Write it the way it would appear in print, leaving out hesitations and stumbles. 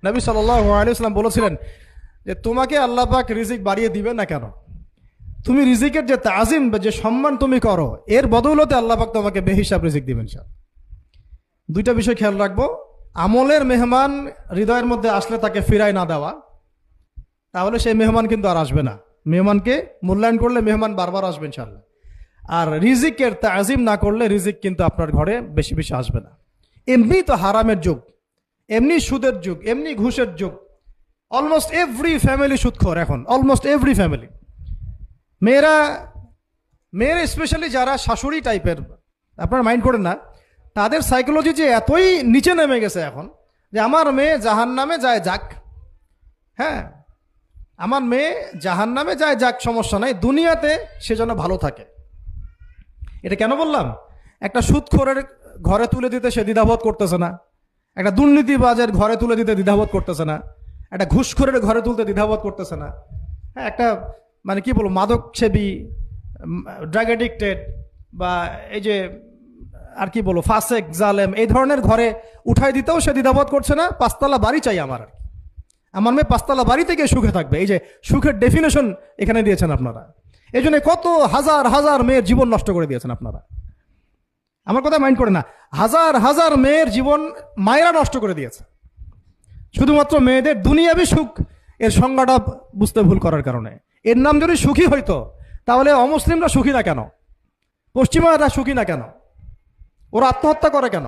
নবী সাল্লাল্লাহু আলাইহি ওয়াসাল্লাম বলেছিলেন যে তোমাকে আল্লাহ পাক রিজিক বাড়িয়ে দিবেন না কেন? তুমি রিজিকের যে তাজিম বা যে সম্মান তুমি করো, এর বদৌলতে আল্লাহ পাক তোমাকে বেহিসাব রিজিক দিবেন। দুইটা বিষয় খেয়াল রাখবো। আমলের মেহমান হৃদয়ের মধ্যে আসলে তাকে ফিরায় না দেওয়া, তাহলে সেই মেহমান কিন্তু আর আসবে না। মেহমানকে মূল্যায়ন করলে মেহমান বারবার আসবে ইনশাআল্লাহ। আর রিজিকের তাজিম না করলে রিজিক কিন্তু আপনার ঘরে বেশি বেশি আসবে না। এমনি তো হারামের যুগ, এমনি সুদের যুগ, এমনি ঘুষের যুগ। অলমোস্ট এভরি ফ্যামিলি সুদখোর এখন, অলমোস্ট এভরি ফ্যামিলি। মেয়েরা স্পেশালি যারা শাশুড়ি টাইপের, আপনারা মাইন্ড করেন না, তাদের সাইকোলজি যে এতই নিচে নেমে গেছে এখন যে আমার মেয়ে জাহান্নামে যায় যাক, হ্যাঁ আমার মেয়ে জাহান্নামে যায় যাক, সমস্যা নাই, দুনিয়াতে সে যেন ভালো থাকে। এটা কেন বললাম? একটা সুদখোরের ঘরে তুলে দিতে সে দ্বিধাবোধ করতেছে না, একটা দুর্নীতিবাজের ঘরে তুলে দিতে দ্বিধাবোধ করতেছে না, একটা ঘুষখোরের ঘরে তুলতে দ্বিধাবোধ করতেছে না, হ্যাঁ একটা মানে কি বলবো মাদক সেবী, ড্রাগ এডিক্টেড বা এই যে আর কি বলবো ফাসেক জালেম, এই ধরনের ঘরে উঠাই দিতেও সে দ্বিধাবোধ করছে না। পাঁচতলা বাড়ি চাই আমার, আমার মেয়ে পাঁচতলা বাড়ি থেকে সুখে থাকবে। এই যে সুখের ডেফিনেশন এখানে দিয়েছেন আপনারা। এই জন্য কত হাজার হাজার মেয়ের জীবন নষ্ট করে দিয়েছেন আপনারা। আমার কথা মাইন্ড করে না, হাজার হাজার মেয়ের জীবন মায়েরা নষ্ট করে দিয়েছে শুধুমাত্র মেয়েদের দুনিয়াবি সুখ এর সংজ্ঞাটা বুঝতে ভুল করার কারণে। এর নাম যদি সুখী হইতো তাহলে অমুসলিমরা সুখী না কেন? পশ্চিমারা সুখী না কেন? ওরা আত্মহত্যা করে কেন?